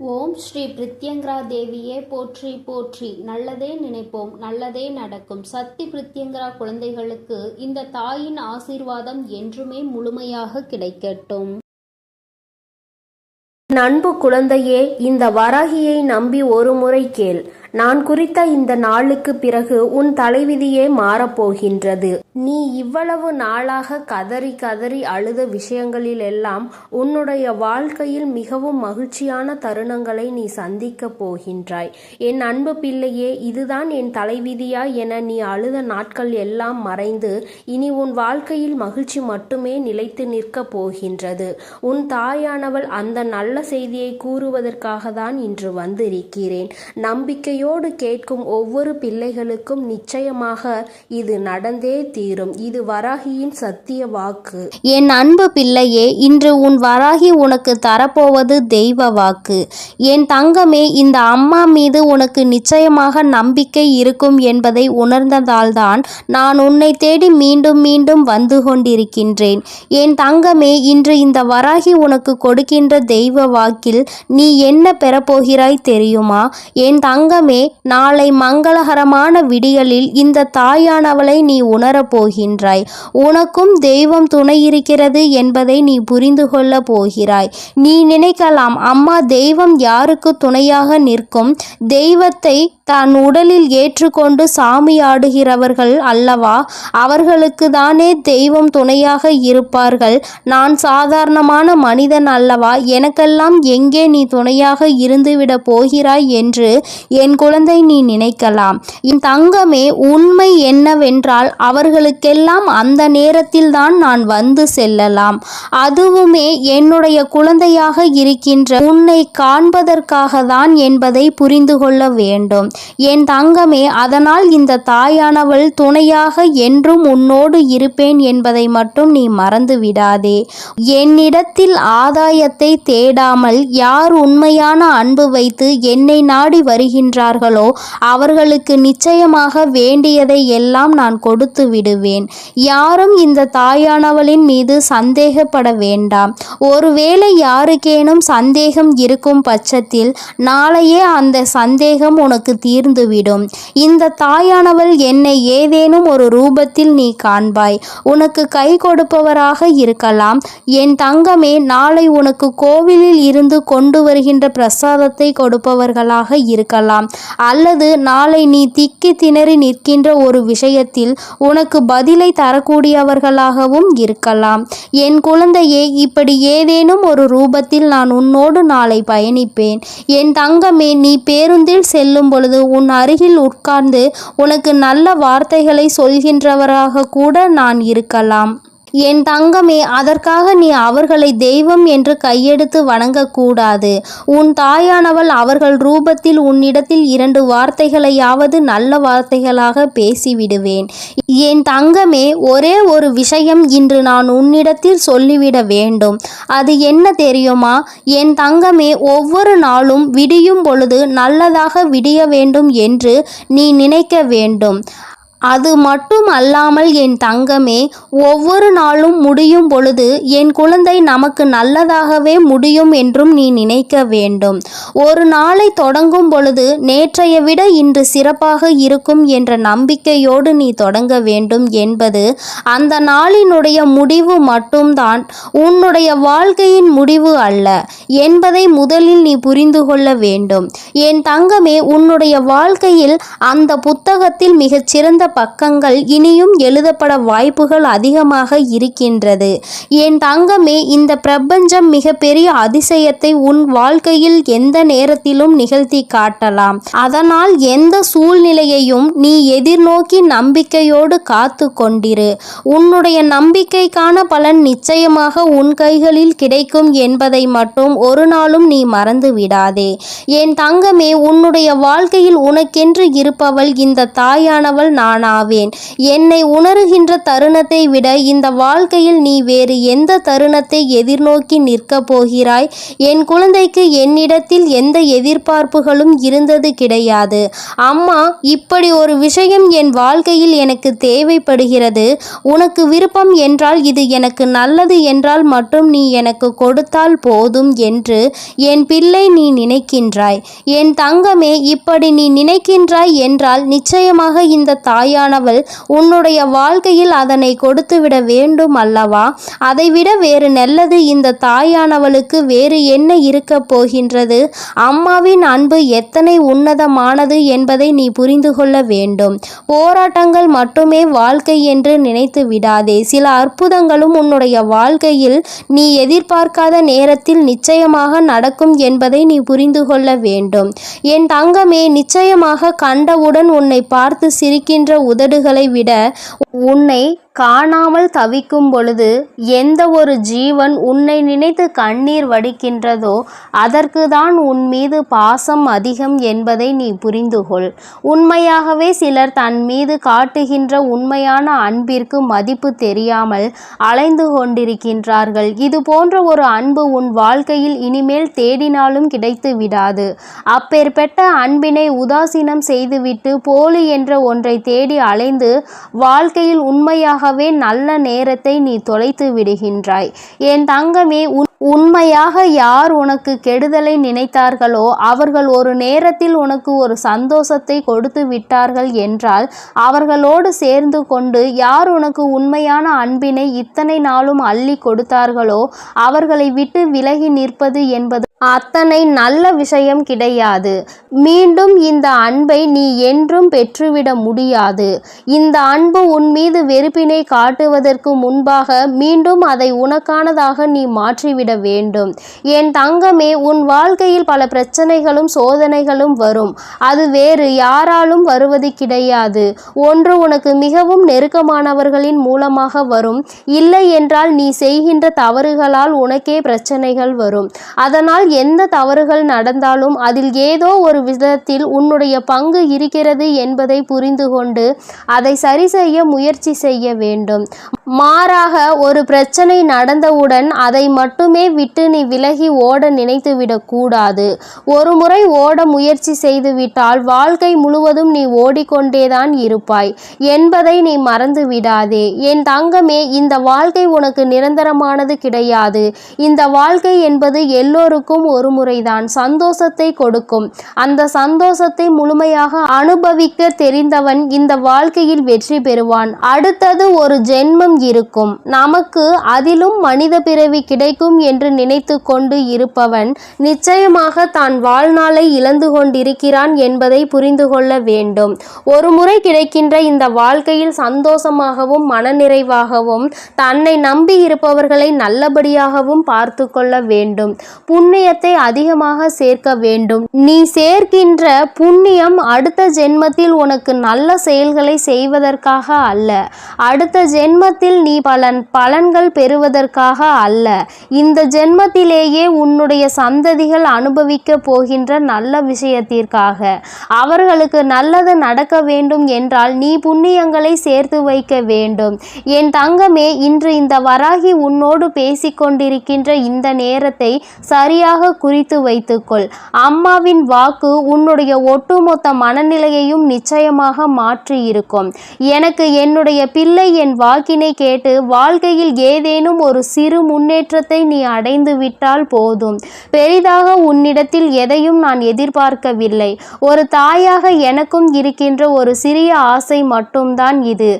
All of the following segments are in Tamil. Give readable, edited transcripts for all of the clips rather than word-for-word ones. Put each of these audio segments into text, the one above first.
ஓம் ஸ்ரீ பிரித்யங்கரா தேவியே போற்றி போற்றி. நல்லதே நினைப்போம், நல்லதே நடக்கும். சக்தி பிரித்யங்கரா குழந்தைகளுக்கு இந்த தாயின் ஆசீர்வாதம் என்றுமே முழுமையாக கிடைக்கட்டும். அன்பு குழந்தையே, இந்த வராகியை நம்பி ஒரு முறை கேள். நான் குறித்த இந்த நாளுக்கு பிறகு உன் தலைவிதியே மாறப்போகின்றது. நீ இவ்வளவு நாளாக கதறி கதறி அழுத விஷயங்களில் எல்லாம் உன்னுடைய வாழ்க்கையில் மிகவும் மகிழ்ச்சியான தருணங்களை நீ சந்திக்க போகின்றாய். என் அன்பு பிள்ளையே, இதுதான் என் தலைவிதியா என நீ அழுத நாட்கள் எல்லாம் மறைந்து இனி உன் வாழ்க்கையில் மகிழ்ச்சி மட்டுமே நிலைத்து நிற்க போகின்றது. உன் தாயானவள் அந்த நல்ல செய்தியை கூறுவதற்காக தான் இன்று வந்திருக்கிறேன். நம்பிக்கையோடு கேட்கும் ஒவ்வொரு பிள்ளைகளுக்கும் நிச்சயமாக இது நடந்தே தீரும். இது வராகியின் சத்திய வாக்கு. என் அன்பு பிள்ளையே, இன்று உன் வராகி உனக்கு தரப்போவது தெய்வ வாக்கு. என் தங்கமே, இந்த அம்மா மீது உனக்கு நிச்சயமாக நம்பிக்கை இருக்கும் என்பதை உணர்ந்ததால்தான் நான் உன்னை தேடி மீண்டும் மீண்டும் வந்து கொண்டிருக்கின்றேன். என் தங்கமே, இன்று இந்த வராகி உனக்கு கொடுக்கின்ற தெய்வ வாக்கில் நீ என்ன பெறப்போகிறாய் தெரியுமா? என் தங்கமே, நாளை மங்களகரமான விடியலில் இந்த தாயானவளை நீ உணரப் போகின்றாய். உனக்கும் தெய்வம் துணை இருக்கிறது என்பதை நீ புரிந்து கொள்ள போகிறாய். நீ நினைக்கலாம், அம்மா, தெய்வம் யாருக்கு துணையாக நிற்கும்? தெய்வத்தை தன் உடலில் ஏற்றுக்கொண்டு சாமியாடுகிறவர்கள் அல்லவா, அவர்களுக்கு தானே தெய்வம் துணையாக இருப்பார்கள். நான் சாதாரணமான மனிதன் அல்லவா, எனக்கெல்லாம் எங்கே நீ துணையாக இருந்துவிட போகிறாய் என்று என் குழந்தை நீ நினைக்கலாம். என் தங்கமே, உண்மை என்னவென்றால் அவர்களுக்கெல்லாம் அந்த நேரத்தில் தான் நான் வந்து செல்லலாம். அதுவுமே என்னுடைய குழந்தையாக இருக்கின்ற உன்னை காண்பதற்காக தான் என்பதை புரிந்து கொள்ள வேண்டும் என் தங்கமே. அதனால் இந்த தாயானவள் துணையாக என்றும் உன்னோடு இருப்பேன் என்பதை மட்டும் நீ மறந்து விடாதே. என்னிடத்தில் ஆதாயத்தை தேடாமல் யார் உண்மையான அன்பு வைத்து என்னை நாடி வருகின்றார்களோ அவர்களுக்கு நிச்சயமாக வேண்டியதை எல்லாம் நான் கொடுத்து விடுவேன். யாரும் இந்த தாயானவளின் மீது சந்தேகப்பட வேண்டாம். ஒருவேளை யாருக்கேனும் சந்தேகம் இருக்கும் பட்சத்தில் நாளையே அந்த சந்தேகம் உனக்கு தீர்ந்துவிடும். இந்த தாயானவள் என்னை ஏதேனும் ஒரு ரூபத்தில் நீ காண்பாய். உனக்கு கை கொடுப்பவராக இருக்கலாம். என் தங்கமே, நாளை உனக்கு கோவிலில் இருந்து கொண்டு வருகின்ற பிரசாதத்தை கொடுப்பவர்களாக இருக்கலாம். அல்லது நாளை நீ திக்கி திணறி நிற்கின்ற ஒரு விஷயத்தில் உனக்கு பதிலை தரக்கூடியவர்களாகவும் இருக்கலாம். என் குழந்தையே, இப்படி ஏதேனும் ஒரு ரூபத்தில் நான் உன்னோடு நாளை பயணிப்பேன். என் தங்கமே, நீ பேருந்தில் செல்லும் பொழுது உன் அருகில் உட்கார்ந்து உனக்கு நல்ல வார்த்தைகளை சொல்கின்றவராக கூட நான் இருக்கலாம். என் தங்கமே, அதற்காக நீ அவர்களை தெய்வம் என்று கையெடுத்து வணங்கக்கூடாது. உன் தாயானவள் அவர்கள் ரூபத்தில் உன்னிடத்தில் 2 வார்த்தைகளையாவது நல்ல வார்த்தைகளாக பேசிவிடுவேன். என் தங்கமே, ஒரே ஒரு விஷயம் இன்று நான் உன்னிடத்தில் சொல்லிவிட வேண்டும். அது என்ன தெரியுமா? என் தங்கமே, ஒவ்வொரு நாளும் விடியும் பொழுது நல்லதாக விடிய வேண்டும் என்று நீ நினைக்க வேண்டும். அது மட்டும் அல்லாமல் என் தங்கமே, ஒவ்வொரு நாளும் முடியும் பொழுது என் குழந்தை நமக்கு நல்லதாகவே முடியும் என்றும் நீ நினைக்க வேண்டும். ஒரு நாளை தொடங்கும் பொழுது நேற்றைய விட இன்று சிறப்பாக இருக்கும் என்ற நம்பிக்கையோடு நீ தொடங்க வேண்டும் என்பது அந்த நாளினுடைய முடிவு மட்டும்தான், உன்னுடைய வாழ்க்கையின் முடிவு அல்ல என்பதை முதலில் நீ புரிந்து கொள்ள வேண்டும். என் தங்கமே, உன்னுடைய வாழ்க்கையில் அந்த புத்தகத்தில் மிகச்சிறந்த பக்கங்கள் இனியும் எழுதப்பட வாய்ப்புகள் அதிகமாக இருக்கின்றது. என் தங்கமே, இந்த பிரபஞ்சம் மிகப்பெரிய அதிசயத்தை உன் வாழ்க்கையில் எந்த நேரத்திலும் நிகழ்த்தி காட்டலாம். அதனால் எந்த சூழ்நிலையையும் நீ எதிர்நோக்கி நம்பிக்கையோடு காத்து கொண்டிரு. உன்னுடைய நம்பிக்கைக்கான பலன் நிச்சயமாக உன் கைகளில் கிடைக்கும் என்பதை மட்டும் ஒரு நாளும் நீ மறந்து விடாதே. என் தங்கமே, உன்னுடைய வாழ்க்கையில் உனக்கென்று இருப்பவள் இந்த தாயானவள் நான் நானாவேன். என்னை உணருகின்ற தருணத்தை விட இந்த வாழ்க்கையில் நீ வேறு எந்த தருணத்தை எதிர்நோக்கி நிற்கப் போகிறாய்? என் குழந்தைக்கு என்னிடத்தில் எந்த எதிர்பார்ப்புகளும் இருந்தது கிடையாது. அம்மா, இப்படி ஒரு விஷயம் என் வாழ்க்கையில் எனக்கு தேவைப்படுகிறது. உனக்கு விருப்பம் என்றால், இது எனக்கு நல்லது என்றால் மட்டும் நீ எனக்கு கொடுத்தால் போதும் என்று என் பிள்ளை நீ நினைக்கின்றாய். என் தங்கமே, இப்படி நீ நினைக்கின்றாய் என்றால் நிச்சயமாக இந்த தாயானவள் உன்னுடைய வாழ்க்கையில் அதனை கொடுத்துவிட வேண்டும் அல்லவா? அதைவிட வேறு நல்லது இந்த தாயானவளுக்கு வேறு என்ன இருக்கப் போகின்றது? அம்மாவின் அன்பு எத்தனை உன்னதமானது என்பதை நீ புரிந்து கொள்ள வேண்டும். போராட்டங்கள் மட்டுமே வாழ்க்கை என்று நினைத்து விடாதே. சில அற்புதங்களும் உன்னுடைய வாழ்க்கையில் நீ எதிர்பார்க்காத நேரத்தில் நிச்சயமாக நடக்கும் என்பதை நீ புரிந்து கொள்ள வேண்டும். என் தங்கமே, நிச்சயமாக கண்டவுடன் உன்னை பார்த்து சிரிக்கின்ற உதடுகளை விட உன்னை காணாமல் தவிக்கும் பொழுது எந்த ஒரு ஜீவன் உன்னை நினைத்து கண்ணீர் வடிக்கின்றதோ அதற்கு தான் உன் மீது பாசம் அதிகம் என்பதை நீ புரிந்து கொள். உண்மையாகவே சிலர் தன் மீது காட்டுகின்ற உண்மையான அன்பிற்கு மதிப்பு தெரியாமல் அலைந்து கொண்டிருக்கின்றார்கள். இது போன்ற ஒரு அன்பு உன் வாழ்க்கையில் இனிமேல் தேடினாலும் கிடைத்து விடாது. அப்பேற்பட்ட அன்பினை உதாசீனம் செய்துவிட்டு போலி என்ற ஒன்றை தேடி அலைந்து வாழ்க்கையில் உண்மையாக நல்ல நேரத்தை நீ தொலைத்து விடுகின்றாய். என் தங்கமே, உண்மையாக யார் உனக்கு கெடுதலை நினைத்தார்களோ அவர்கள் ஒரு நேரத்தில் உனக்கு ஒரு சந்தோஷத்தை கொடுத்து விட்டார்கள் என்றால், அவர்களோடு சேர்ந்து கொண்டு யார் உனக்கு உண்மையான அன்பினை இத்தனை நாளும் அள்ளி கொடுத்தார்களோ அவர்களை விட்டு விலகி நிற்பது என்பது அத்தனை நல்ல விஷயம் கிடையாது. மீண்டும் இந்த அன்பை நீ என்றும் பெற்றுவிட முடியாது. இந்த அன்பு உன் மீது வெறுப்பினை காட்டுவதற்கு முன்பாக மீண்டும் அதை உனக்கானதாக நீ மாற்றிவிட வேண்டும். என் தங்கமே, உன் வாழ்க்கையில் பல பிரச்சனைகளும் சோதனைகளும் வரும். அது வேறு யாராலும் வருவது கிடையாது. ஒன்று உனக்கு மிகவும் நெருக்கமானவர்களின் மூலமாக வரும். இல்லை என்றால் நீ செய்கின்ற தவறுகளால் உனக்கே பிரச்சனைகள் வரும். அதனால் எந்த தவறுகள் நடந்தாலும் அதில் ஏதோ ஒரு விதத்தில் உன்னுடைய பங்கு இருக்கிறது என்பதை புரிந்து கொண்டு அதை சரி செய்ய முயற்சி செய்ய வேண்டும். மாறாக ஒரு பிரச்சனை நடந்தவுடன் அதை மட்டுமே விட்டு நீ விலகி ஓட நினைத்துவிடக் கூடாது. ஒரு முறை ஓட முயற்சி செய்துவிட்டால் வாழ்க்கை முழுவதும் நீ ஓடிக்கொண்டேதான் இருப்பாய் என்பதை நீ மறந்து விடாதே. என் தங்கமே, இந்த வாழ்க்கை உனக்கு நிரந்தரமானது கிடையாது. இந்த வாழ்க்கை என்பது எல்லோருக்கும் ஒரு முறைதான் சந்தோஷத்தை கொடுக்கும். அந்த சந்தோஷத்தை முழுமையாக அனுபவிக்க தெரிந்தவன் இந்த வாழ்க்கையில் வெற்றி பெறுவான். அடுத்தது ஒரு ஜென்மம் இருக்கும், நமக்கு அதிலும் மனித பிறவி கிடைக்கும் என்று நினைத்து கொண்டு இருப்பவன் நிச்சயமாக தான் வாழ்நாளை இழந்து கொண்டிருக்கிறான் என்பதை புரிந்து கொள்ள வேண்டும். ஒரு முறை கிடைக்கின்ற இந்த வாழ்க்கையில் சந்தோஷமாகவும் மனநிறைவாகவும் தன்னை நம்பி இருப்பவர்களை நல்லபடியாகவும் பார்த்து கொள்ள வேண்டும். புண்ணியத்தை அதிகமாக சேர்க்க வேண்டும். நீ சேர்க்கின்ற புண்ணியம் அடுத்த ஜென்மத்தில் உனக்கு நல்ல செயல்களை செய்வதற்காக அல்ல, அடுத்த ஜென்மத்தில் நீ பலன்கள் பெறுவதற்காக அல்ல, இந்த ஜென்மத்திலேயே உன்னுடைய சந்ததிகள் அனுபவிக்க போகின்ற நல்ல விஷயத்திற்காக. அவர்களுக்கு நல்லது நடக்க வேண்டும் என்றால் நீ புண்ணியங்களை சேர்த்து வைக்க வேண்டும். என் தங்கமே, இன்று இந்த வராகி உன்னோடு பேசிக்கொண்டிருக்கின்ற இந்த நேரத்தை சரியாக குறித்து வைத்துக்கொள். அம்மாவின் வாக்கு உன்னுடைய ஒட்டுமொத்த மனநிலையையும் நிச்சயமாக மாற்றி இருக்கும். எனக்கு என்னுடைய பிள்ளை என் வாக்கினை கேட்டு வாழ்க்கையில் ஏதேனும் ஒரு சிறு முன்னேற்றத்தை நீ அடைந்து விட்டால் போதும். பெரிதாக உன்னிடத்தில் எதையும் நான் எதிர்பார்க்கவில்லை. ஒரு தாயாக எனக்கும் இருக்கின்ற ஒரு சிறிய ஆசை மட்டும்தான் இது.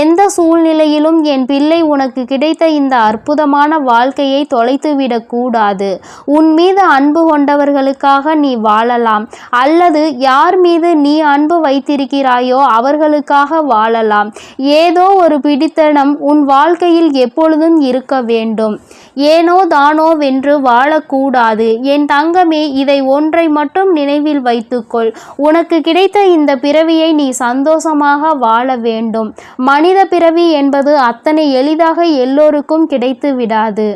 எந்த சூழ்நிலையிலும் என் பிள்ளை உனக்கு கிடைத்த இந்த அற்புதமான வாழ்க்கையை தொலைத்துவிடக் கூடாது. உன் மீது அன்பு கொண்டவர்களுக்காக நீ வாழலாம், அல்லது யார் மீது நீ அன்பு வைத்திருக்கிறாயோ அவர்களுக்காக வாழலாம். ஏதோ ஒரு பிடித்தனம் உன் வாழ்க்கையில் எப்பொழுதும் இருக்க வேண்டும். ஏனோ தானோவென்று வாழக்கூடாது. என் தங்கமே, இதை ஒன்றை மட்டும் நினைவில் வைத்துக்கொள். உனக்கு கிடைத்த இந்த பிறவியை நீ சந்தோஷமாக வாழ வேண்டும். மனித பிறவி என்பது அத்தனை எளிதாக எல்லோருக்கும் கிடைத்து விடாது.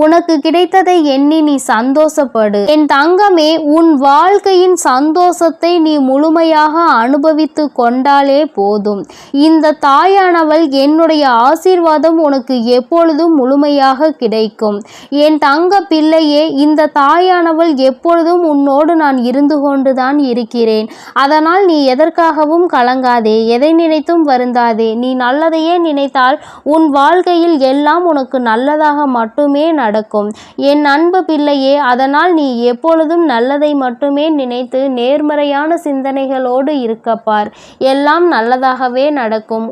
உனக்கு கிடைத்ததை எண்ணி நீ சந்தோஷப்படு. என் தங்கமே, உன் வாழ்க்கையின் சந்தோஷத்தை நீ முழுமையாக அனுபவித்து கொண்டாலே போதும். இந்த தாயானவள் என்னுடைய ஆசீர்வாதம் உனக்கு எப்பொழுதும் முழுமையாக கிடைக்கும். என் தங்க பிள்ளையே, இந்த தாயானவள் எப்பொழுதும் உன்னோடு நான் இருந்து கொண்டுதான் இருக்கிறேன். அதனால் நீ எதற்காகவும் கலங்காதே, எதை நினைத்தும் வருந்தாதே. நீ நல்லதையே நினைத்தால் உன் வாழ்க்கையில் எல்லாம் உனக்கு நல்லதாக மட்டுமே நடக்கும் என் அன்பு பிள்ளையே. அதனால் நீ எப்பொழுதும் நல்லதை மட்டுமே நினைத்து நேர்மறையான சிந்தனைகளோடு இருக்கப்பார். எல்லாம் நல்லதாகவே நடக்கும்.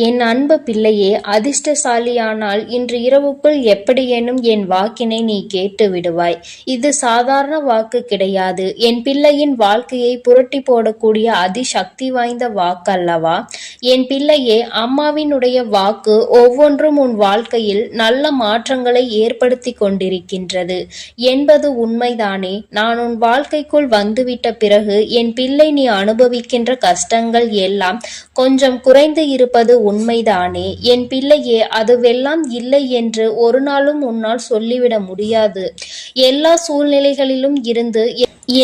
என் அன்பு பிள்ளையே, அதிர்ஷ்டசாலியானால் இன்று இரவுக்குள் எப்படியேனும் என் வாக்கினை நீ கேட்டு விடுவாய். இது சாதாரண வாக்கு கிடையாது. என் பிள்ளையின் வாழ்க்கையை புரட்டி போடக்கூடிய அதிசக்தி வாய்ந்த வாக்கல்லவா? என் பிள்ளையே, அம்மாவினுடைய வாக்கு ஒவ்வொன்றும் உன் வாழ்க்கையில் நல்ல மாற்றங்களை ஏற்படுத்தி கொண்டிருக்கின்றது என்பது உண்மைதானே? நான் உன் வாழ்க்கைக்குள் வந்துவிட்ட பிறகு என் பிள்ளை நீ அனுபவிக்கின்ற கஷ்டங்கள் எல்லாம் கொஞ்சம் குறைந்து இருப்பது உண்மைதானே? என் பிள்ளையே, அதுவெல்லாம் இல்லை என்று ஒரு நாளும் உன்னால் சொல்லிவிட முடியாது. எல்லா சூழ்நிலைகளிலும் இருந்து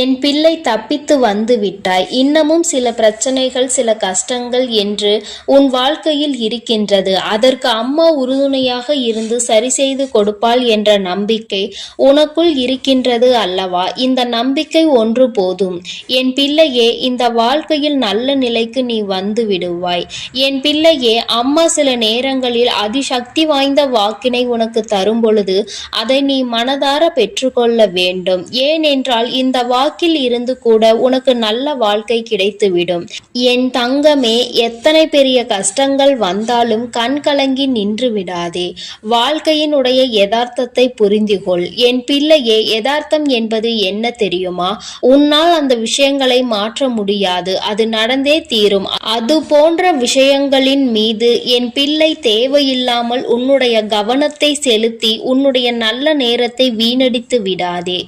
என் பிள்ளை தப்பித்து வந்து விட்டாய். இன்னமும் சில பிரச்சனைகள், சில கஷ்டங்கள் என்று உன் வாழ்க்கையில் இருக்கின்றது. அதற்கு அம்மா உறுதுணையாக இருந்து சரி செய்து கொடுப்பாள் என்ற நம்பிக்கை உனக்குள் இருக்கின்றது அல்லவா? இந்த நம்பிக்கை ஒன்று போதும். என் பிள்ளையே, இந்த வாழ்க்கையில் நல்ல நிலைக்கு நீ வந்து விடுவாய். என் பிள்ளையே, அம்மா சில நேரங்களில் அதிசக்தி வாய்ந்த வாக்கினை உனக்கு தரும் பொழுது அதை நீ மனதார பெற்றுக்கொள்ள வேண்டும். ஏனென்றால் இந்த வாக்கில் இருந்து கூட உனக்கு நல்ல வாழ்க்கை கிடைத்துவிடும். என் தங்கமே, எத்தனை பெரிய கஷ்டங்கள் வந்தாலும் கண் கலங்கி நின்று விடாதே. வாழ்க்கையினுடைய யதார்த்தத்தை புரிந்து கொள். என் பிள்ளையே, யதார்த்தம் என்பது என்ன தெரியுமா? உன்னால் அந்த விஷயங்களை மாற்ற முடியாது. அது நடந்தே தீரும். அது போன்ற விஷயங்களின் மீது என் பிள்ளை தேவையில்லாமல் உன்னுடைய கவனத்தை செலுத்தி உன்னுடைய நல்ல நேரத்தை வீணடித்து விடாதே.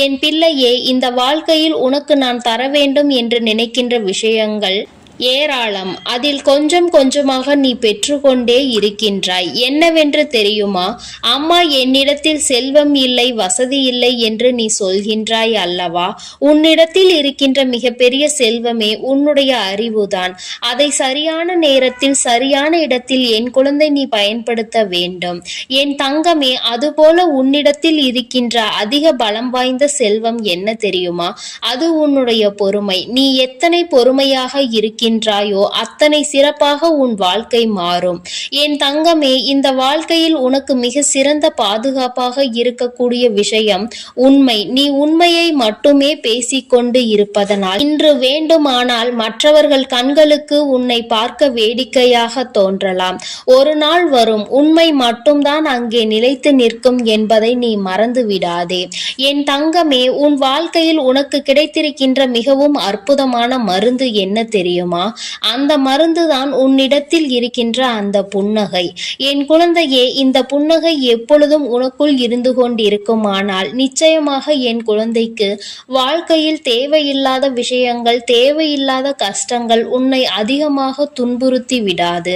என் பிள்ளையே, இந்த வாழ்க்கையில் உனக்கு நான் தர வேண்டும் என்று நினைக்கின்ற விஷயங்கள் ஏராளம். அதில் கொஞ்சம் கொஞ்சமாக நீ பெற்றுக்கொண்டே இருக்கின்றாய். என்னவென்று தெரியுமா? அம்மா என்னிடத்தில் செல்வம் இல்லை, வசதி இல்லை என்று நீ சொல்கின்றாய் அல்லவா? உன்னிடத்தில் இருக்கின்ற மிகப்பெரிய செல்வமே உன்னுடைய அறிவுதான். அதை சரியான நேரத்தில் சரியான இடத்தில் என் குழந்தை நீ பயன்படுத்த வேண்டும். என் தங்கமே, அதுபோல உன்னிடத்தில் இருக்கின்ற அதிக பலம் வாய்ந்த செல்வம் என்ன தெரியுமா? அது உன்னுடைய பொறுமை. நீ எத்தனை பொறுமையாக இருக்கின்றாயோ அத்தனை சிறப்பாக உன் வாழ்க்கை மாறும். என் தங்கமே, இந்த வாழ்க்கையில் உனக்கு மிக சிறந்த பாதுகாப்பாக இருக்கக்கூடிய விஷயம் உண்மை. நீ உண்மையை மட்டுமே பேசிக்கொண்டு இருப்பதனால் இன்று வேண்டுமானால் மற்றவர்கள் கண்களுக்கு உன்னை பார்க்க வேடிக்கையாக தோன்றலாம். ஒரு நாள் வரும், உண்மை மட்டும்தான் அங்கே நிலைத்து நிற்கும் என்பதை நீ மறந்து விடாதே. என் தங்கமே, உன் வாழ்க்கையில் உனக்கு கிடைத்திருக்கின்ற மிகவும் அற்புதமான மருந்து என்ன தெரியுமா? அந்த மருந்துதான் உன்னிடத்தில் இருக்கின்ற அந்த புன்னகை. என் குழந்தையே, இந்த புன்னகை எப்பொழுதும் உனக்குள் இருந்து கொண்டிருக்குமானால் நிச்சயமாக என் குழந்தைக்கு வாழ்க்கையில் தேவையில்லாத விஷயங்கள், தேவையில்லாத கஷ்டங்கள் உன்னை அதிகமாக துன்புறுத்தி விடாது.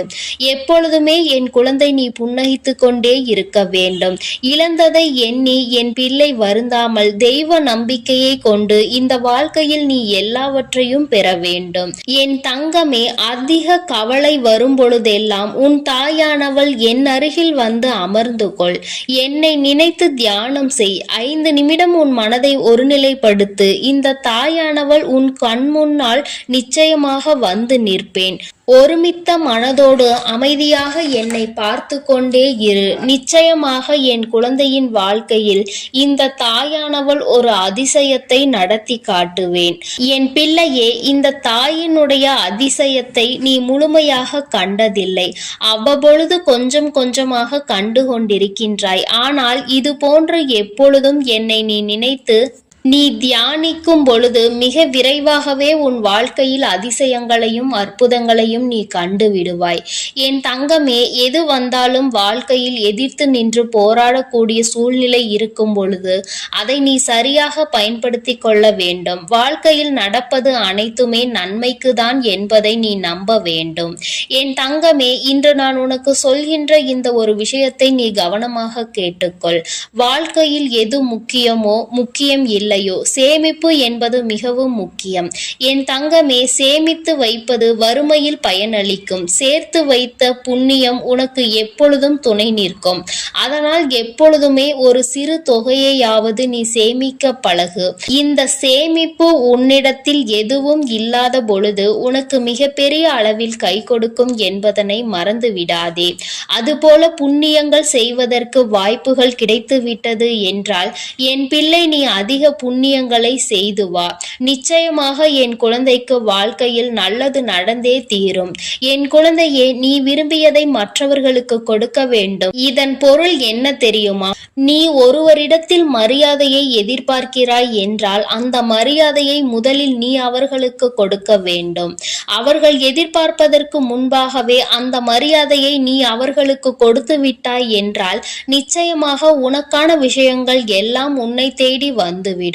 எப்பொழுதுமே என் குழந்தை நீ புன்னகித்து கொண்டே இருக்க வேண்டும். இழந்ததை எண்ணி என் பிள்ளை வருந்தாமல் தெய்வ நம்பிக்கையை கொண்டு இந்த வாழ்க்கையில் நீ எல்லாவற்றையும் பெற வேண்டும். என் தங்கமே, அதிக கவலை வரும் பொழுதெல்லாம் உன் தாயானவள் என் அருகில் வந்து அமர்ந்து கொள். என்னை நினைத்து தியானம் செய். 5 நிமிடம் உன் மனதை ஒருநிலைப்படுத்து. இந்த தாயானவள் உன் கண் முன்னால் நிச்சயமாக வந்து நிற்பேன். ஒருமித்த மனதோடு அமைதியாக என்னை பார்த்து கொண்டே இரு. நிச்சயமாக என் குழந்தையின் வாழ்க்கையில் இந்த தாயானவள் ஒரு அதிசயத்தை நடத்தி காட்டுவேன். என் பிள்ளையே, இந்த தாயினுடைய அதிசயத்தை நீ முழுமையாக கண்டதில்லை. அவ்வப்பொழுது கொஞ்சம் கொஞ்சமாக கண்டு கொண்டிருக்கின்றாய். ஆனால் இது போன்று எப்பொழுதும் என்னை நீ நினைத்து நீ தியானிக்கும் பொழுது மிக விரைவாகவே உன் வாழ்க்கையில் அதிசயங்களையும் அற்புதங்களையும் நீ கண்டு விடுவாய். என் தங்கமே, எது வந்தாலும் வாழ்க்கையில் எதிர்த்து நின்று போராடக்கூடிய சூழ்நிலை இருக்கும் பொழுது அதை நீ சரியாக பயன்படுத்தி கொள்ள வேண்டும். வாழ்க்கையில் நடப்பது அனைத்துமே நன்மைக்கு தான் என்பதை நீ நம்ப வேண்டும். என் தங்கமே, இன்று நான் உனக்கு சொல்கின்ற இந்த ஒரு விஷயத்தை நீ கவனமாக கேட்டுக்கொள். வாழ்க்கையில் எது முக்கியம் இல்லையோ, சேமிப்பு என்பது மிகவும் முக்கியம். என் தங்கமே, சேமித்து வைப்பது வறுமையில் பயனளிக்கும். சேர்த்து வைத்த புண்ணியம் உனக்கு எப்பொழுதும் துணை நிற்கும். அதனால் எப்பொழுதுமே ஒரு சிறு தொகையையாவது நீ சேமிக்க பழகு. இந்த சேமிப்பு உன்னிடத்தில் எதுவும் இல்லாத பொழுது உனக்கு மிகப்பெரிய அளவில் கை கொடுக்கும் என்பதனை மறந்து விடாதே. அதுபோல புண்ணியங்கள் செய்வதற்கு வாய்ப்புகள் கிடைத்து விட்டது என்றால் என் பிள்ளை, நீ அதிக புண்ணியங்களை செய்து வா. நிச்சயமாக என் குழந்தைக்கு வாழ்க்கையில் நல்லது நடந்தே தீரும். என் குழந்தையே, நீ விரும்பியதை மற்றவர்களுக்கு கொடுக்க வேண்டும். இதன் பொருள் என்ன தெரியுமா? நீ ஒருவரிடத்தில் மரியாதையை எதிர்பார்க்கிறாய் என்றால் அந்த மரியாதையை முதலில் நீ அவர்களுக்கு கொடுக்க வேண்டும். அவர்கள் எதிர்பார்ப்பதற்கு முன்பாகவே அந்த மரியாதையை நீ அவர்களுக்கு கொடுத்து விட்டாய் என்றால் நிச்சயமாக உனக்கான விஷயங்கள் எல்லாம் உன்னை தேடி வந்துவிடும்.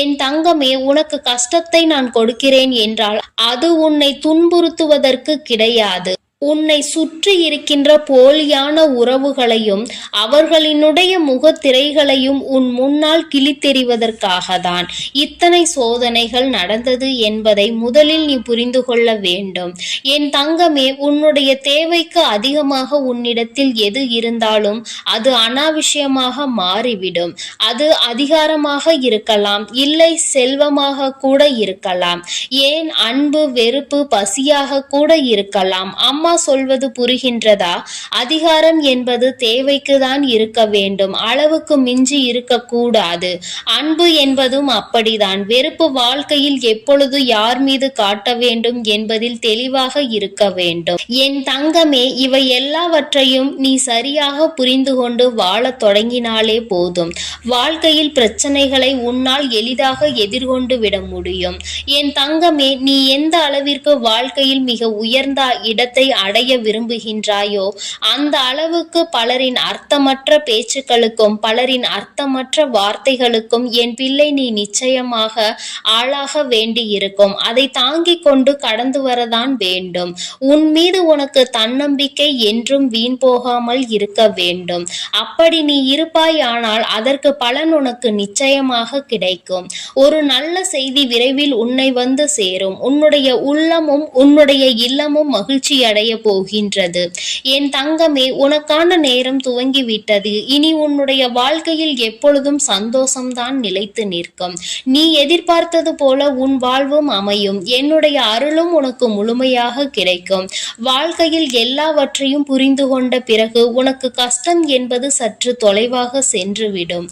என் தங்கமே, உனக்கு கஷ்டத்தை நான் கொடுக்கிறேன் என்றால் அது உன்னை துன்புறுத்துவதற்கு கிடையாது. உன்னை சுற்றி இருக்கின்ற போலியான உறவுகளையும் அவர்களினுடைய முகத்திரைகளையும் உன் முன்னால் கிழித்தெறிவதற்காக தான் இத்தனை சோதனைகள் நடந்தது என்பதை முதலில் நீ புரிந்து கொள்ள வேண்டும். என் தங்கமே, உன்னுடைய தேவைக்கு அதிகமாக உன்னிடத்தில் எது இருந்தாலும் அது அனாவசியமாக மாறிவிடும். அது அதிகாரமாக இருக்கலாம், இல்லை செல்வமாக கூட இருக்கலாம், ஏன் அன்பு, வெறுப்பு, பசியாக கூட இருக்கலாம். அம்மா சொல்வது புரிகின்றதா? அதிகாரம் என்பது தேவைக்கு தான் இருக்க வேண்டும், அளவுக்கு மிஞ்சி இருக்கக்கூடாது. அன்பு என்பதும் அப்படிதான். வெறுப்பு வாழ்க்கையில் எப்பொழுது யார் மீது காட்ட வேண்டும் என்பதில் தெளிவாக இருக்க வேண்டும். என் தங்கமே, இவை எல்லாவற்றையும் நீ சரியாக புரிந்து கொண்டு வாழத் தொடங்கினாலே போதும். வாழ்க்கையில் பிரச்சனைகளை உன்னால் எளிதாக எதிர்கொண்டு விட முடியும். என் தங்கமே, நீ எந்த அளவிற்கு வாழ்க்கையில் மிக உயர்ந்த இடத்தை அடைய விரும்புகின்றாயோ அந்த அளவுக்கு பலரின் அர்த்தமற்ற பேச்சுக்களுக்கும் பலரின் அர்த்தமற்ற வார்த்தைகளுக்கும் என் பிள்ளை நீ நிச்சயமாக ஆளாக வேண்டியிருக்கும். அதை தாங்கிக் கொண்டு கடந்து வரதான் வேண்டும். உன் மீது உனக்கு தன்னம்பிக்கை என்றும் வீண் போகாமல் இருக்க வேண்டும். அப்படி நீ இருப்பாயானால் அதற்கு பலன் உனக்கு நிச்சயமாக கிடைக்கும். ஒரு நல்ல செய்தி விரைவில் உன்னை வந்து சேரும். உன்னுடைய உள்ளமும் உன்னுடைய இல்லமும் மகிழ்ச்சி அடைய போகின்றது. என் தங்கமே, உனக்கான நேரம் துவங்கிவிட்டது. இனி உன்னுடைய வாழ்க்கையில் எப்பொழுதும் சந்தோஷம்தான் நிலைத்து நிற்கும். நீ எதிர்பார்த்தது போல உன் வாழ்வும் அமையும். என்னுடைய அருளும் உனக்கு முழுமையாக கிடைக்கும். வாழ்க்கையில் எல்லாவற்றையும் புரிந்து கொண்ட பிறகு உனக்கு கஷ்டம் என்பது சற்று தொலைவாக சென்றுவிடும்.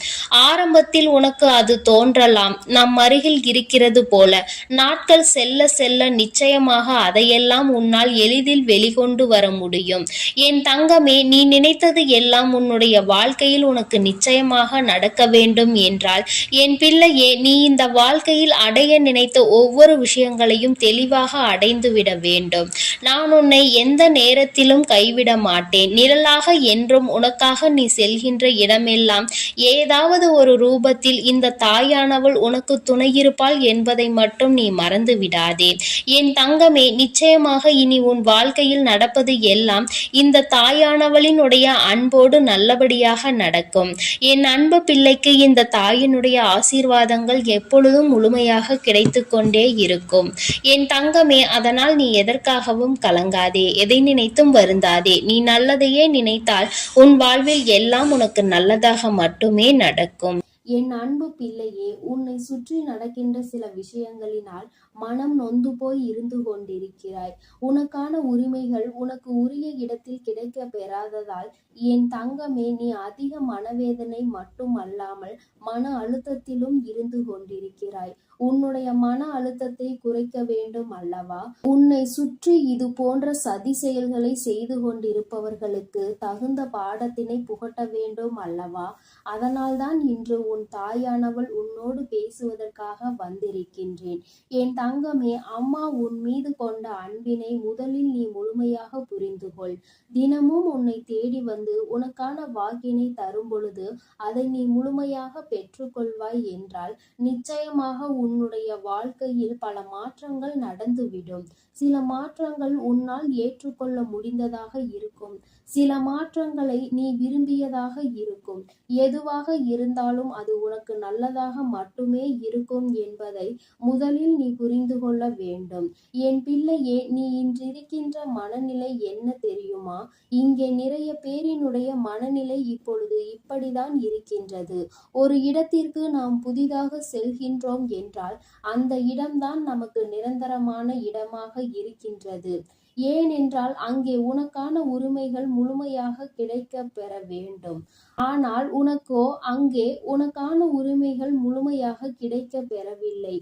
ஆரம்பத்தில் உனக்கு அது தோன்றலாம், நம் அருகில் இருக்கிறது போல. நாட்கள் செல்ல செல்ல நிச்சயமாக அதையெல்லாம் உன்னால் எளிதில் வெளிக்கொண்டு வர முடியும். என் தங்கமே, நீ நினைத்தது எல்லாம் உன்னுடைய வாழ்க்கையில் உனக்கு நிச்சயமாக நடக்க வேண்டும் என்றால் என் பிள்ளையே, நீ இந்த வாழ்க்கையில் அடைய நினைத்த ஒவ்வொரு விஷயங்களையும் தெளிவாக அடைந்து விட வேண்டும். நான் உன்னை எந்த நேரத்திலும் கைவிட மாட்டேன். நிழலாக என்றும் உனக்காக நீ செல்கின்ற இடமெல்லாம் ஏதாவது ஒரு ரூபத்தில் இந்த தாயானவள் உனக்கு துணையிருப்பாள் என்பதை மட்டும் நீ மறந்து விடாதே. என் தங்கமே, நிச்சயமாக இனி உன் வாழ்க்கையில் நடப்பது எல்லாம் இந்த தாயானவளினுடைய அன்போடு நல்லபடியாக நடக்கும். என் அன்பு பிள்ளைக்கு இந்த தாயினுடைய ஆசீர்வாதங்கள் எப்பொழுதும் முழுமையாக கிடைத்து கொண்டே இருக்கும். என் தங்கமே, அதனால் நீ எதற்காகவும் கலங்காதே, எதை நினைத்தும் வருந்தாதே. நீ நல்லதையே நினைத்தால் உன் வாழ்வில் எல்லாம் உனக்கு நல்லதாக மட்டுமே நடக்கும். என் அன்பு பிள்ளையே, உன்னை சுற்றி நடக்கின்ற சில விஷயங்களினால் மனம் நொந்து போய் இருந்து கொண்டிருக்கிறாய். உனக்கான உரிமைகள் உனக்கு உரிய இடத்தில் கிடைக்க பெறாததால் என் தங்கமே, நீ அதிக மனவேதனை மட்டுமல்லாமல் மன அழுத்தத்திலும் இருந்து கொண்டிருக்கிறாய். உன்னுடைய மன அழுத்தத்தை குறைக்க வேண்டும் அல்லவா? உன்னை சுற்றி இது போன்ற சதி செயல்களை செய்து கொண்டிருப்பவர்களுக்கு தகுந்த பாடத்தினை புகட்ட வேண்டும் அல்லவா? அதனால்தான் இன்று உன் தாயானவள் உன்னோடு பேசுவதற்காக வந்திருக்கின்றேன். என் தங்கமே, அம்மா உன் மீது கொண்ட அன்பினை முதலில் நீ முழுமையாக புரிந்து கொள். தினமும் உன்னை தேடி வந்து உனக்கான வாக்கினை தரும் பொழுது அதை நீ முழுமையாக பெற்றுக்கொள்வாய் என்றால் நிச்சயமாக உன்னுடைய வாழ்க்கையில் பல மாற்றங்கள் நடந்துவிடும். சில மாற்றங்கள் உன்னால் ஏற்றுக்கொள்ள முடிந்ததாக இருக்கும். சில மாற்றங்களை நீ விரும்பியதாக இருக்கும். எதுவாக இருந்தாலும் அது உனக்கு நல்லதாக மட்டுமே இருக்கும் என்பதை முதலில் நீ புரிந்து கொள்ள வேண்டும். என் பிள்ளையே, நீ இன்றிருக்கின்ற மனநிலை என்ன தெரியுமா? இங்கே நிறைய பேரினுடைய மனநிலை இப்பொழுது இப்படிதான் இருக்கின்றது. ஒரு இடத்திற்கு நாம் புதிதாக செல்கின்றோம் என்றால் அந்த இடம்தான் நமக்கு நிரந்தரமான இடமாக இருக்கின்றது. ஏனென்றால் அங்கே உனக்கான உரிமைகள் முழுமையாக கிடைக்க பெற வேண்டும். ஆனால் உனக்கோ அங்கே உனக்கான உரிமைகள் முழுமையாக கிடைக்க பெறவில்லை.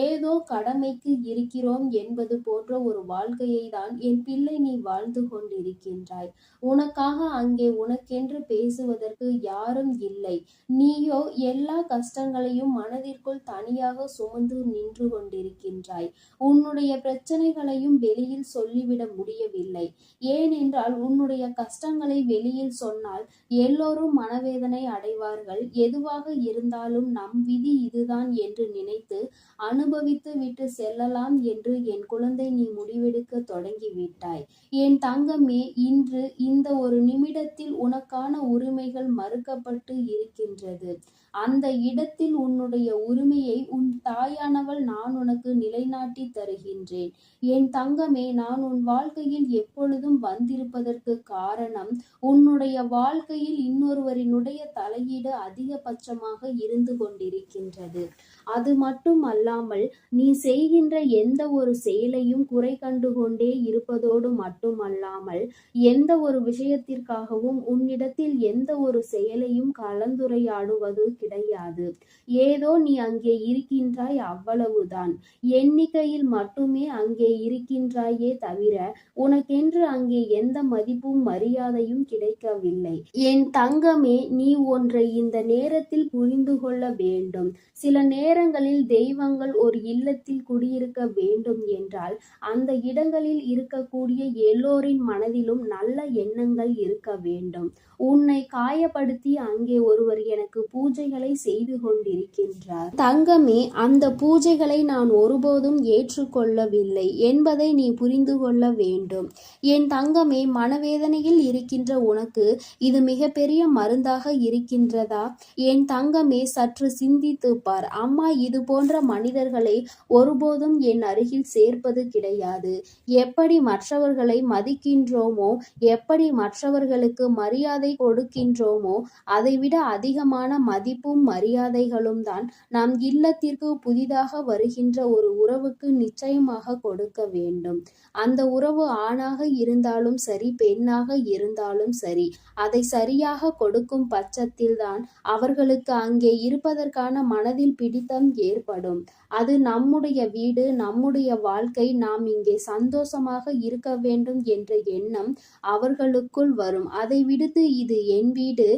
ஏதோ கடமைக்கு இருக்கிறோம் என்பது போன்ற ஒரு வாழ்க்கையை தான் என் பிள்ளை நீ வாழ்ந்து கொண்டிருக்கின்றாய். உனக்காக அங்கே உனக்கென்று பேசுவதற்கு யாரும் இல்லை. நீயோ எல்லா கஷ்டங்களையும் மனதிற்குள் தனியாக சுமந்து நின்று கொண்டிருக்கின்றாய். உன்னுடைய பிரச்சனைகளையும் வெளியில் சொல்லிவிட முடியவில்லை. ஏனென்றால் உன்னுடைய கஷ்டங்களை வெளியில் சொன்னால் எல்லோரும் மனவேதனை அடைவார்கள். எதுவாக இருந்தாலும் நம் விதி இதுதான் என்று நினைத்து அனுபவித்து விட்டு செல்லலாம் என்று என் குழந்தை நீ முடிவெடுக்க தொடங்கிவிட்டாய். என் தங்கமே, இன்று இந்த ஒரு நிமிடத்தில் உனக்கான உரிமைகள் மறுக்கப்பட்டு இருக்கின்றது. அந்த இடத்தில் உன்னுடைய உரிமையை உன் தாயானவள் நான் உனக்கு நிலைநாட்டி தருகின்றேன். என் தங்கமே, நான் உன் வாழ்க்கையில் எப்பொழுதும் வந்திருப்பதற்கு காரணம் உன்னுடைய வாழ்க்கையில் இன்னொருவரினுடைய தலையீடு அதிகபட்சமாக இருந்து கொண்டிருக்கின்றது. அது மட்டும் அல்லாமல் நீ செய்கின்ற எந்த ஒரு செயலையும் குறை கண்டு கொண்டே இருப்பதோடு மட்டுமல்லாமல் எந்த ஒரு விஷயத்திற்காகவும் உன்னிடத்தில் எந்த ஒரு செயலையும் கலந்துரையாடுவது கிடையாது. ஏதோ நீ அங்கே இருக்கின்றாய், அவ்வளவுதான். எண்ணிக்கையில் மட்டுமே அங்கே இருக்கின்றாயே தவிர உனக்கென்று அங்கே எந்த மதிப்பும் மரியாதையும் கிடைக்கவில்லை. என் தங்கமே, நீ ஒன்றை இந்த நேரத்தில் புரிந்து கொள்ள வேண்டும். சில நேரங்களில் தெய்வங்கள் ஒரு இல்லத்தில் குடியிருக்க வேண்டும் என்றால் அந்த இடங்களில் இருக்கக்கூடிய எல்லோரின் மனதிலும் நல்ல எண்ணங்கள் இருக்க வேண்டும். உன்னை காயப்படுத்தி அங்கே ஒருவர் எனக்கு பூஜைகளை செய்து கொண்டிருக்கின்றார். தங்கமே, அந்த பூஜைகளை நான் ஒருபோதும் ஏற்றுக்கொள்ளவில்லை என்பதை நீ புரிந்து கொள்ள வேண்டும். என் தங்கமே, மனவேதனையில் இருக்கின்ற உனக்கு இது மிகப்பெரிய மருந்தாக இருக்கின்றதா? என் தங்கமே, சற்று சிந்தித்து பார். அம்மா இது போன்ற மனிதர்களை ஒருபோதும் என் அருகில் சேர்ப்பது கிடையாது. எப்படி மற்றவர்களை மதிக்கின்றோமோ, எப்படி மற்றவர்களுக்கு மரியாதை கொடுக்கின்றோமோ, அதைவிட அதிகமான மதிப்பும் மரியாதைகளும் தான் நம் இல்லத்திற்கு புதிதாக வருகின்ற ஒரு உறவுக்கு நிச்சயமாக கொடுக்க வேண்டும். அந்த உறவு ஆணாக இருந்தாலும் சரி, பெண்ணாக இருந்தாலும் சரி, அதை சரியாக கொடுக்கும் பட்சத்தில்தான் அவர்களுக்கு அங்கே இருப்பதற்கான மனதில் பிடித்தம் ஏற்படும். அது நம்முடைய வீடு, நம்முடைய வாழ்க்கை, நாம் இங்கே சந்தோஷமாக இருக்க வேண்டும் என்ற எண்ணம் அவர்களுக்குள் வரும். அதை விடுத்து இது என் வீடு,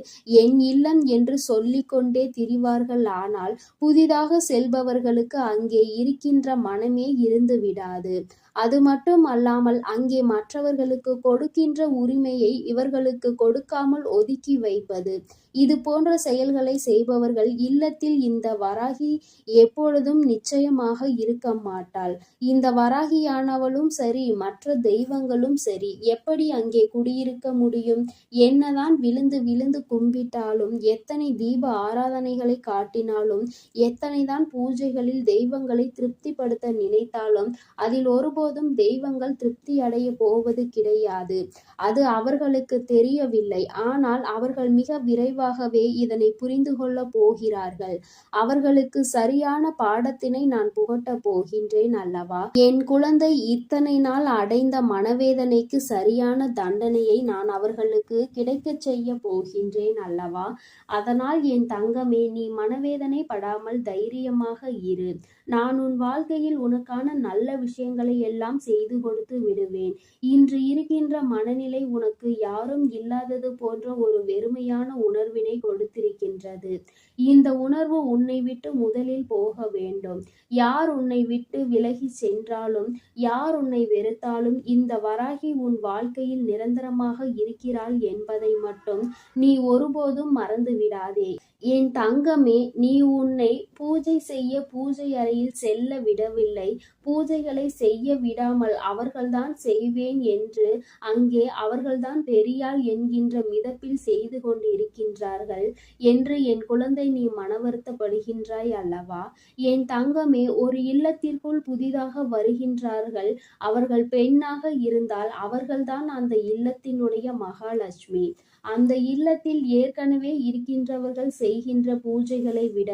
என் இல்லம் என்று சொல்லிக்கொண்டே திரிவார்கள். ஆனால் புதிதாக செல்பவர்களுக்கு அங்கே இருக்கின்ற மனமே இருந்து விடாது. அது மட்டும் அல்லாமல் அங்கே மற்றவர்களுக்கு கொடுக்கின்ற உரிமையை இவர்களுக்கு கொடுக்காமல் ஒதுக்கி வைப்பது, இது போன்ற செயல்களை செய்பவர்கள் இல்லத்தில் இந்த வராகி எப்பொழுதும் நிச்சயமாக இருக்க மாட்டாள். இந்த வராகியானவளும் சரி, மற்ற தெய்வங்களும் சரி, எப்படி அங்கே குடியிருக்க முடியும்? என்னதான் விழுந்து விழுந்து கும்பிட்டாலும், எத்தனை தீப ஆராதனைகளை காட்டினாலும், எத்தனைதான் பூஜைகளில் தெய்வங்களை திருப்திப்படுத்த நினைத்தாலும் அதில் ஒருபோதும் ஒருபோதும் தெய்வங்கள் திருப்தி அடைய போவது கிடையாது. அது அவர்களுக்கு தெரியவில்லை. ஆனால் அவர்கள் மிக விரைவாகவே இதனை புரிந்து கொள்ளப் போகிறார்கள். அவர்களுக்கு சரியான பாடத்தினை நான் புகட்டப் போகின்றேன் அல்லவா? என் குழந்தை இத்தனை நாள் அடைந்த மனவேதனைக்கு சரியான தண்டனையை நான் அவர்களுக்கு கிடைக்கச் செய்ய போகின்றேன் அல்லவா? அதனால் என் தங்கமே, நீ மனவேதனை படாமல் தைரியமாக இரு. நான் உன் வாழ்க்கையில் உனக்கான நல்ல விஷயங்களை எல்லாம் செய்து கொடுத்து விடுவேன். இன்று இருக்கின்ற மனநிலை உனக்கு யாரும் இல்லாதது போன்ற ஒரு வெறுமையான உணர்வினை கொடுத்திருக்கின்றது. இந்த உணர்வு உன்னை விட்டு முதலில் போக வேண்டும். யார் உன்னை விட்டு விலகி சென்றாலும், யார் உன்னை வெறுத்தாலும், இந்த வராகி உன் வாழ்க்கையில் நிரந்தரமாக இருக்கிறாள் என்பதை மட்டும் நீ ஒருபோதும் மறந்து விடாதே. என் தங்கமே, நீ உன்னை பூஜை செய்ய பூஜை அறையில் செல்ல விடவில்லை. பூஜைகளை செய்ய விடாமல் அவர்கள்தான் செய்வேன் என்று அங்கே அவர்கள்தான் பெரியாள் என்கின்ற மிதப்பில் செய்து கொண்டு இருக்கின்றார்கள் என்று என் குழந்தை நீ மனவருத்தப்படுகின்றாய் அல்லவா? என் தங்கமே, ஒரு இல்லத்திற்குள் புதிதாக வருகின்றார்கள். அவர்கள் பெண்ணாக இருந்தால் அவர்கள்தான் அந்த இல்லத்தினுடைய மகாலட்சுமி. அந்த இல்லத்தில் ஏற்கனவே இருக்கின்றவர்கள் செய்கின்ற பூஜைகளை விட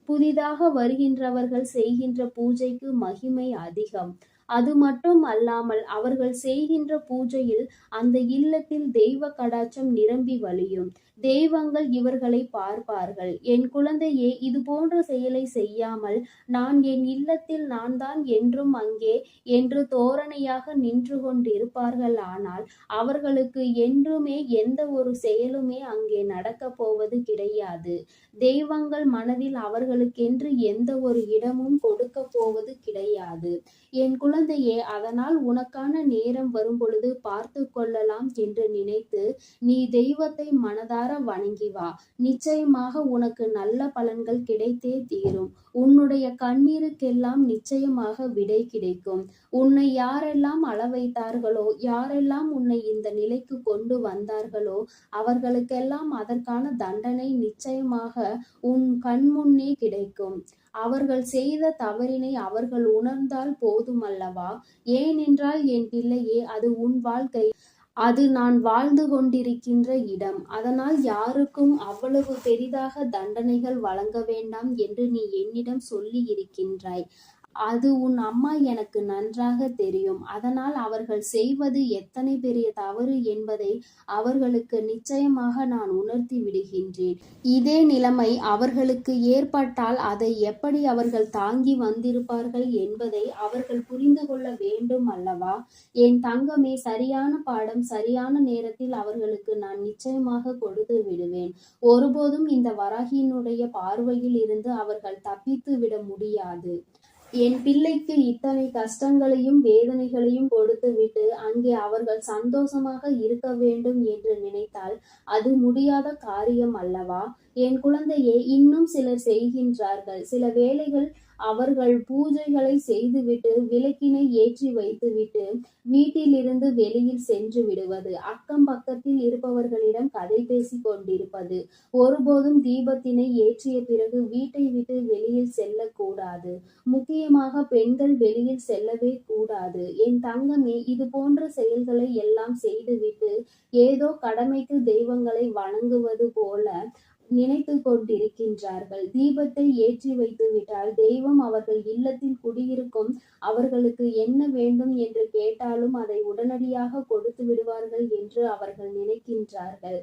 புதிதாக வருகின்றவர்கள் செய்கின்ற பூஜைக்கு மகிமை அதிகம். அது மட்டும் அல்லாமல் அவர்கள் செய்கின்ற பூஜையில் அந்த இல்லத்தில் தெய்வ கடாட்சம் நிரம்பி வழியும். தெய்வங்கள் இவர்களை பார்ப்பார்கள். என் குழந்தையே, இது போன்ற செயலை செய்யாமல் நான் என் இல்லத்தில் நான் தான் என்றும் அங்கே என்று தோரணையாக நின்று கொண்டிருப்பார்கள். ஆனால் அவர்களுக்கு என்றுமே எந்த ஒரு செயலுமே அங்கே நடக்கப் போவது கிடையாது. தெய்வங்கள் மனதில் அவர்களுக்கென்று எந்த ஒரு இடமும் கொடுக்க போவது கிடையாது. என் குழந்தையே, அதனால் உனக்கான நேரம் வரும் பொழுது பார்த்து கொள்ளலாம் என்று நினைத்து நீ தெய்வத்தை மனதார வணங்கி வா. நிச்சயமாக உனக்கு நல்ல பலன்கள் கிடைத்தே தீரும். உன்னுடைய கண்ணீருக்கெல்லாம் நிச்சயமாக விடை கிடைக்கும். உன்னை யாரெல்லாம் அள வைத்தார்களோ, யாரெல்லாம் உன்னை இந்த நிலைக்கு கொண்டு வந்தார்களோ, அவர்களுக்கெல்லாம் அதற்கான தண்டனை நிச்சயமாக உன் கண்முன்னே கிடைக்கும். அவர்கள் செய்த தவறினை அவர்கள் உணர்ந்தால் போதுமல்லவா? ஏனென்றால் என் பிள்ளையே, அது உன் வாழ்க்கை. அது நான் வாழ்ந்து கொண்டிருக்கின்ற இடம். அதனால் யாருக்கும் அவ்வளவு பெரிதாக தண்டனைகள் வழங்க வேண்டாம் என்று நீ என்னிடம் சொல்லி இருக்கின்றாய். அது உன் அம்மா எனக்கு நன்றாக தெரியும். அதனால் அவர்கள் செய்வது எத்தனை பெரிய தவறு என்பதை அவர்களுக்கு நிச்சயமாக நான் உணர்த்தி விடுகின்றேன். இதே நிலைமை அவர்களுக்கு ஏற்பட்டால் அதை எப்படி அவர்கள் தாங்கி வந்திருப்பார்கள் என்பதை அவர்கள் புரிந்து கொள்ள வேண்டும் அல்லவா? என் தங்கமே, சரியான பாடம் சரியான நேரத்தில் அவர்களுக்கு நான் நிச்சயமாக கொடுத்து விடுவேன். ஒருபோதும் இந்த வராகியினுடைய பார்வையில் இருந்து அவர்கள் தப்பித்து விட முடியாது. என் பிள்ளைக்கு இத்தனை கஷ்டங்களையும் வேதனைகளையும் கொடுத்துவிட்டு அங்கே அவர்கள் சந்தோஷமாக இருக்க வேண்டும் என்று நினைத்தால் அது முடியாத காரியம் அல்லவா? என் குழந்தையே, இன்னும் சிலர் செய்கின்றார்கள். சில வேளைகள் அவர்கள் பூஜைகளை செய்துவிட்டு விளக்கினை ஏற்றி வைத்துவிட்டு வீட்டிலிருந்து வெளியில் சென்று விடுவது, அக்கம் பக்கத்தில் இருப்பவர்களிடம் கதை பேசி கொண்டிருப்பது, ஒருபோதும் தீபத்தினை ஏற்றிய பிறகு வீட்டை விட்டு வெளியில் செல்லக்கூடாது. முக்கியமாக பெண்கள் வெளியில் செல்லவே கூடாது. என் தங்கமே, இது போன்ற செயல்களை எல்லாம் செய்துவிட்டு ஏதோ கடமைக்கு தெய்வங்களை வணங்குவது போல நினைத்து கொண்டிருக்கின்றார்கள். தீபத்தை ஏற்றி வைத்து விட்டால் தெய்வம் அவர்கள் இல்லத்தில் குடியிருக்கும். அவர்களுக்கு என்ன வேண்டும் என்று கேட்டாலும் அதை உடனடியாக கொடுத்து விடுவார்கள் என்று அவர்கள் நினைக்கின்றார்கள்.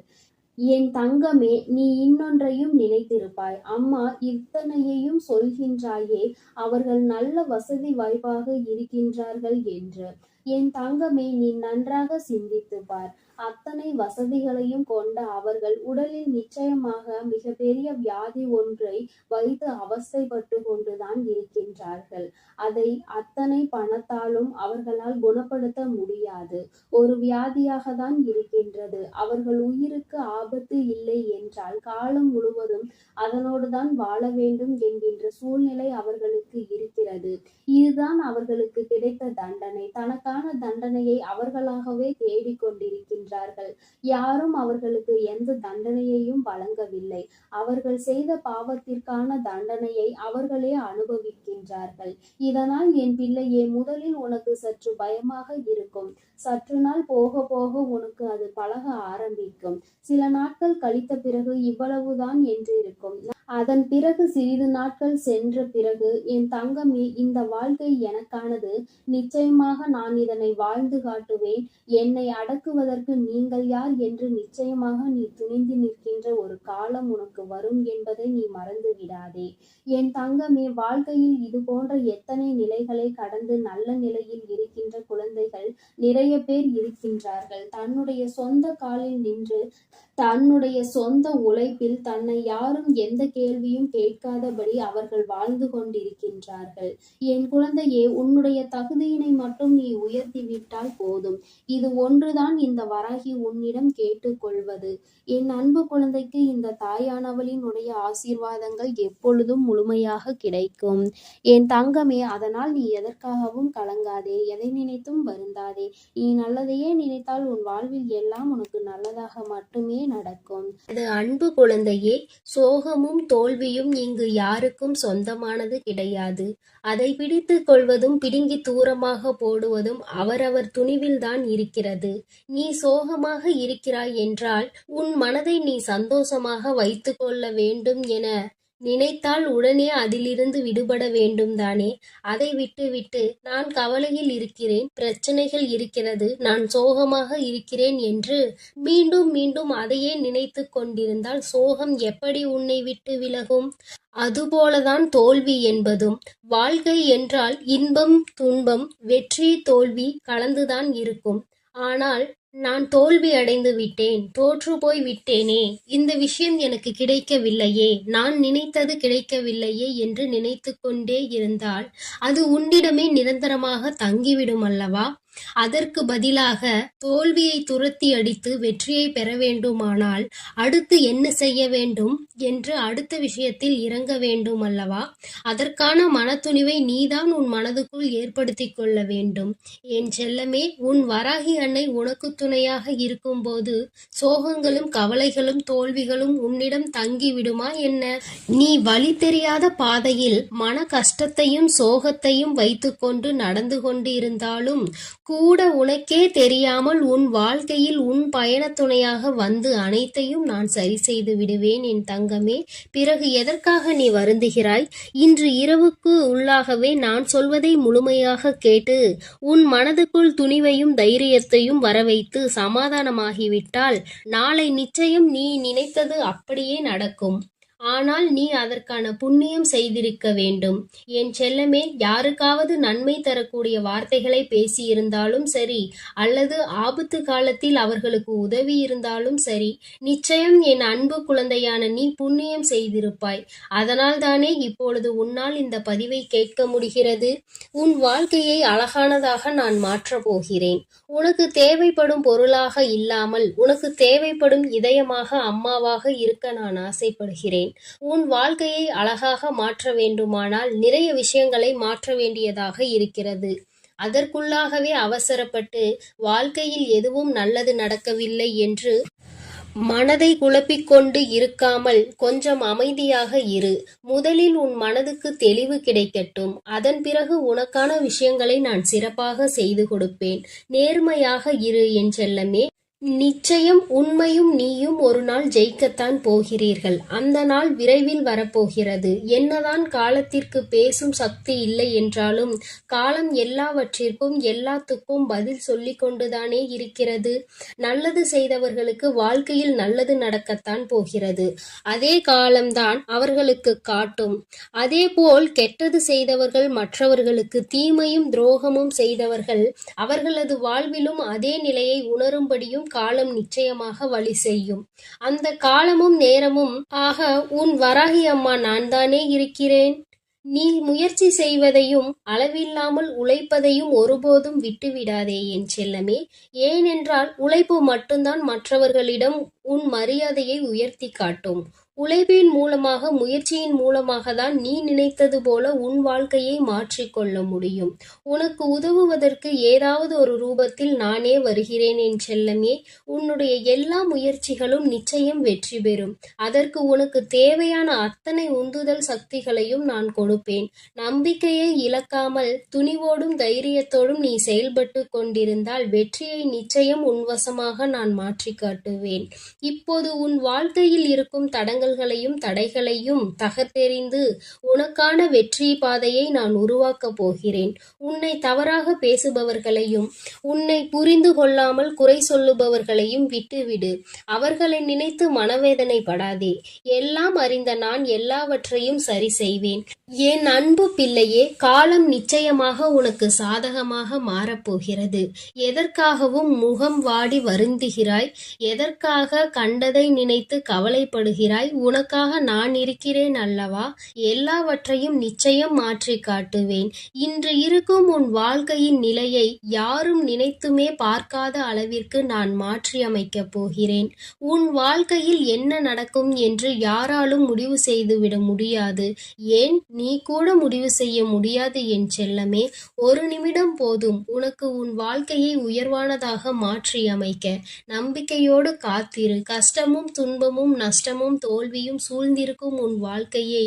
என் தங்கமே, நீ இன்னொன்றையும் நினைத்திருப்பாய். அம்மா இத்தனையையும் சொல்கின்றாயே, அவர்கள் நல்ல வசதி வாய்ப்பாக இருக்கின்றார்கள் என்று. என் தங்கமே, நீ நன்றாக சிந்தித்து பார். அத்தனை வசதிகளையும் கொண்ட அவர்கள் உடலில் நிச்சயமாக மிகப்பெரிய வியாதி ஒன்றை வைத்து அவஸ்தைப்பட்டு கொண்டுதான் இருக்கின்றார்கள். அதை அத்தனை பணத்தாலும் அவர்களால் குணப்படுத்த முடியாது. ஒரு வியாதியாக தான் இருக்கின்றது. அவர்கள் உயிருக்கு ஆபத்து இல்லை என்றால் காலம் முழுவதும் அதனோடு தான் வாழ வேண்டும் என்கின்ற சூழ்நிலை அவர்களுக்கு இருக்கிறது. இதுதான் அவர்களுக்கு கிடைத்த தண்டனை. தனக்கான தண்டனையை அவர்களாகவே தேடிக்கொண்டிருக்கின்றார்கள். யாரும் அவர்களுக்கு எந்த தண்டனையையும் வழங்கவில்லை. அவர்கள் செய்த பாவத்திற்கான தண்டனையை அவர்களே அனுபவிக்கின்றார்கள். இதனால் என் பிள்ளையே, முதலில் உனக்கு சற்று பயமாக இருக்கும். சற்று நாள் போக போக உனக்கு அது பழக ஆரம்பிக்கும். சில நாட்கள் கழித்த பிறகு இவ்வளவுதான் என்று இருக்கும். அதன் பிறகு சிறிது நாட்கள் சென்ற பிறகு, என் தங்கமே, இந்த வாழ்க்கை எனக்கானது. நிச்சயமாக நான் இதனை வாழ்ந்து காட்டுவேன். என்னை அடக்குவதற்கு நீங்கள் யார் என்று நிச்சயமாக நீ துணிந்து நிற்கின்ற ஒரு காலம் உனக்கு வரும் என்பதை நீ மறந்து விடாதே. என் தங்கமே, வாழ்க்கையில் இது போன்ற எத்தனை நிலைகளை கடந்து நல்ல நிலையில் இருக்கின்ற குழந்தைகள் நிறைய பேர் இருக்கின்றார்கள். தன்னுடைய சொந்த காலில் நின்று தன்னுடைய சொந்த உழைப்பில் தன்னை யாரும் எந்த கேள்வியும் கேட்காதபடி அவர்கள் வாழ்ந்து கொண்டிருக்கின்றார்கள். என் குழந்தையே, உன்னுடைய தகுதியினை மட்டும் நீ உயர்த்திவிட்டால் போதும். இது ஒன்றுதான் இந்த வராகி உன்னிடம் கேட்டுக்கொள்வது. என் அன்பு குழந்தைக்கு இந்த தாயானவளின் உடைய ஆசீர்வாதங்கள் எப்பொழுதும் முழுமையாக கிடைக்கும். என் தங்கமே, அதனால் நீ எதற்காகவும் கலங்காதே, எதை நினைத்தும் வருந்தாதே. நீ நல்லதையே நினைத்தால் உன் வாழ்வில் எல்லாம் உனக்கு நல்லதாக மட்டுமே நடக்கும். அது அன்பு குழந்தையே, சோகமும் தோல்வியும் இங்கு யாருக்கும் சொந்தமானது கிடையாது. அதை பிடித்து கொள்வதும் பிடுங்கி தூரமாக போடுவதும் அவரவர் துணிவில்தான் இருக்கிறது. நீ சோகமாக இருக்கிறாய் என்றால் உன் மனதை நீ சந்தோஷமாக வைத்து கொள்ள வேண்டும் என நினைத்தால் உடனே அதிலிருந்து விடுபட வேண்டும் தானே. அதை விட்டுவிட்டு நான் கவலையில் இருக்கிறேன், பிரச்சனைகள் இருக்கிறது, நான் சோகமாக இருக்கிறேன் என்று மீண்டும் மீண்டும் அதையே நினைத்து கொண்டிருந்தால் சோகம் எப்படி உன்னை விட்டு விலகும்? அதுபோலதான் தோல்வி என்பதும். வாழ்க்கை என்றால் இன்பம் துன்பம், வெற்றி தோல்வி கலந்துதான் இருக்கும். ஆனால் நான் தோல்வி அடைந்து விட்டேன், தோற்று போய் விட்டேனே, இந்த விஷயம் எனக்கு கிடைக்கவில்லையே, நான் நினைத்தது கிடைக்கவில்லையே என்று நினைத்து கொண்டே இருந்தால் அது உன்னிடமே நிரந்தரமாக தங்கிவிடும் அல்லவா? அதற்கு பதிலாக தோல்வியை துரத்தி அடித்து வெற்றியை பெற வேண்டுமானால் அடுத்து என்ன செய்ய வேண்டும் என்று அடுத்த விஷயத்தில் இறங்க வேண்டும் அல்லவா? அதற்கான மனத்துணிவை நீதான் உன் மனதுக்குள் ஏற்படுத்தி கொள்ள வேண்டும். என் செல்லமே, உன் வராகி அன்னை உனக்கு துணையாக இருக்கும்போது சோகங்களும் கவலைகளும் தோல்விகளும் உன்னிடம் தங்கி விடுமா என்ன? நீ வழி தெரியாத பாதையில் மன கஷ்டத்தையும் சோகத்தையும் வைத்துக்கொண்டு நடந்து கொண்டு இருந்தாலும் கூட உனக்கே தெரியாமல் உன் வாழ்க்கையில் உன் பயண துணையாக வந்து அனைத்தையும் நான் சரி செய்து விடுவேன் என் தங்கமே. பிறகு எதற்காக நீ வருந்துகிறாய்? இன்று இரவுக்கு உள்ளாகவே நான் சொல்வதை முழுமையாக கேட்டு உன் மனதுக்குள் துணிவையும் தைரியத்தையும் வரவைத்து சமாதானமாகிவிட்டால் நாளை நிச்சயம் நீ நினைத்தது அப்படியே நடக்கும். ஆனால் நீ அதற்கான புண்ணியம் செய்திருக்க வேண்டும். என் செல்லமே, யாருக்காவது நன்மை தரக்கூடிய வார்த்தைகளை பேசியிருந்தாலும் சரி, அல்லது ஆபத்து காலத்தில் அவர்களுக்கு உதவி இருந்தாலும் சரி, நிச்சயம் என் அன்பு குழந்தையான நீ புண்ணியம் செய்திருப்பாய். அதனால் தானே இப்பொழுது உன்னால் இந்த பதிவை கேட்க முடிகிறது. உன் வாழ்க்கையை அழகானதாக நான் மாற்றப் போகிறேன். உனக்கு தேவைப்படும் பொருளாக இல்லாமல் உனக்கு தேவைப்படும் இதயமாக, அம்மாவாக இருக்க நான் ஆசைப்படுகிறேன். உன் வாழ்க்கையை அழகாக மாற்ற வேண்டுமானால் நிறைய விஷயங்களை மாற்ற வேண்டியதாக இருக்கிறது. அதற்குள்ளாகவே அவசரப்பட்டு வாழ்க்கையில் எதுவும் நல்லது நடக்கவில்லை என்று மனதை குழப்பிக்கொண்டு இருக்காமல் கொஞ்சம் அமைதியாக இரு. முதலில் உன் மனதுக்கு தெளிவு கிடைக்கட்டும். அதன் பிறகு உனக்கான விஷயங்களை நான் சிறப்பாக செய்து கொடுப்பேன். நேர்மையாக இரு என் செல்லமே. நிச்சயம் உண்மையும் நீயும் ஒரு நாள் ஜெயிக்கத்தான் போகிறீர்கள். அந்த நாள் விரைவில் வரப்போகிறது. என்னதான் காலத்திற்கு பேசும் சக்தி இல்லை என்றாலும் காலம் எல்லாவற்றிற்கும் எல்லாத்துக்கும் பதில் சொல்லிக் கொண்டுதானே இருக்கிறது. நல்லது செய்தவர்களுக்கு வாழ்க்கையில் நல்லது நடக்கத்தான் போகிறது. அதே காலம்தான் அவர்களுக்கு காட்டும். அதேபோல் கெட்டது செய்தவர்கள், மற்றவர்களுக்கு தீமையும் துரோகமும் செய்தவர்கள் அவர்களது வாழ்விலும் அதே நிலையை உணரும்படியும் காலம் நிச்சயமாக வழி செய்யும். அந்த காலமும் நேரமும் ஆக உன் வராகி அம்மா நான் தானே இருக்கிறேன். நீ முயற்சி செய்வதையும் அளவில்லாமல் உழைப்பதையும் ஒருபோதும் விட்டுவிடாதே என் செல்லமே. ஏனென்றால் உழைப்பு மட்டும்தான் மற்றவர்களிடம் உன் மரியாதையை உயர்த்தி காட்டும். உழைப்பின் மூலமாக, முயற்சியின் மூலமாக தான் நீ நினைத்தது போல உன் வாழ்க்கையை மாற்றிக்கொள்ள முடியும். உனக்கு உதவுவதற்கு ஏதாவது ஒரு ரூபத்தில் நானே வருகிறேன் என் செல்லமே. உன்னுடைய எல்லா முயற்சிகளும் நிச்சயம் வெற்றி பெறும். அதற்கு உனக்கு தேவையான அத்தனை உந்துதல் சக்திகளையும் நான் கொடுப்பேன். நம்பிக்கையை இழக்காமல் துணிவோடும் தைரியத்தோடும் நீ செயல்பட்டு கொண்டிருந்தால் வெற்றியை நிச்சயம் உன்வசமாக நான் மாற்றி காட்டுவேன். இப்போது உன் வாழ்க்கையில் இருக்கும் தடைகளையும் தகர்த்தெறிந்து உனக்கான வெற்றி பாதையை நான் உருவாக்கப் போகிறேன். உன்னை தவறாக பேசுபவர்களையும் உன்னை புரிந்து கொள்ளாமல் குறை சொல்லுபவர்களையும் விட்டுவிடு. அவர்களை நினைத்து மனவேதனை படாதே. எல்லாம் அறிந்த நான் எல்லாவற்றையும் சரி செய்வேன். என் அன்பு பிள்ளையே, காலம் நிச்சயமாக உனக்கு சாதகமாக மாறப்போகிறது. எதற்காகவும் முகம் வாடி வருந்துகிறாய்? எதற்காக கண்டதை நினைத்து கவலைப்படுகிறாய்? உனக்காக நான் இருக்கிறேன் அல்லவா? எல்லாவற்றையும் நிச்சயம் மாற்றி காட்டுவேன். இன்று இருக்கும் உன் வாழ்க்கையின் நிலையை யாரும் நினைத்துமே பார்க்காத அளவிற்கு நான் மாற்றி அமைக்கப் போகிறேன். உன் வாழ்க்கையில் என்ன நடக்கும் என்று யாராலும் முடிவு செய்துவிட முடியாது. ஏன், நீ கூட முடிவு செய்ய முடியாது என் செல்லமே. ஒரு நிமிடம் போதும் உனக்கு உன் வாழ்க்கையை உயர்வானதாக மாற்றி அமைக்க. நம்பிக்கையோடு காத்திரு. கஷ்டமும் துன்பமும் நஷ்டமும் தோல்வியும் சூழ்ந்திருக்கும் உன் வாழ்க்கையை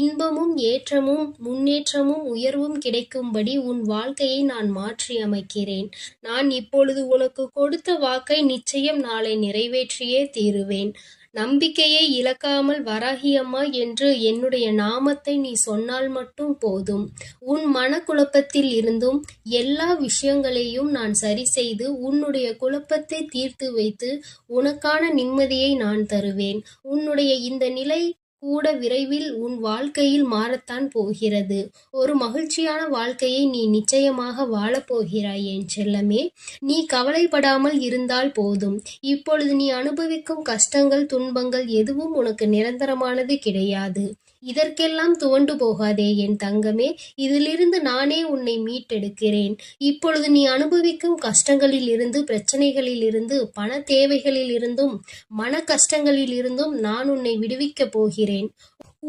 இன்பமும் ஏற்றமும் முன்னேற்றமும் உயர்வும் கிடைக்கும்படி உன் வாழ்க்கையை நான் மாற்றி அமைக்கிறேன். நான் இப்பொழுது உனக்கு கொடுத்த வாக்கை நிச்சயம் நாளை நிறைவேற்றியே தீருவேன். நம்பிக்கையை இழக்காமல் வராகியம்மா என்று என்னுடைய நாமத்தை நீ சொன்னால் மட்டும் போதும். உன் மனக்குழப்பத்தில் இருந்தும் எல்லா விஷயங்களையும் நான் சரி செய்து உன்னுடைய குழப்பத்தை தீர்த்து வைத்து உனக்கான நிம்மதியை நான் தருவேன். உன்னுடைய இந்த நிலை கூட விரைவில் உன் வாழ்க்கையில் மாறத்தான் போகிறது. ஒரு மகிழ்ச்சியான வாழ்க்கையை நீ நிச்சயமாக வாழப்போகிறாய் என் செல்லமே. நீ கவலைப்படாமல் இருந்தால் போதும். இப்பொழுது நீ அனுபவிக்கும் கஷ்டங்கள் துன்பங்கள் எதுவும் உனக்கு நிரந்தரமானது கிடையாது. இதற்கெல்லாம் துவண்டு போகாதே என் தங்கமே. இதிலிருந்து நானே உன்னை மீட்டெடுக்கிறேன். இப்பொழுது நீ அனுபவிக்கும் கஷ்டங்களில் இருந்து, பிரச்சனைகளில் இருந்து, பண தேவைகளில் இருந்தும் மன கஷ்டங்களில் இருந்தும் நான் உன்னை விடுவிக்கப் போகிறேன்.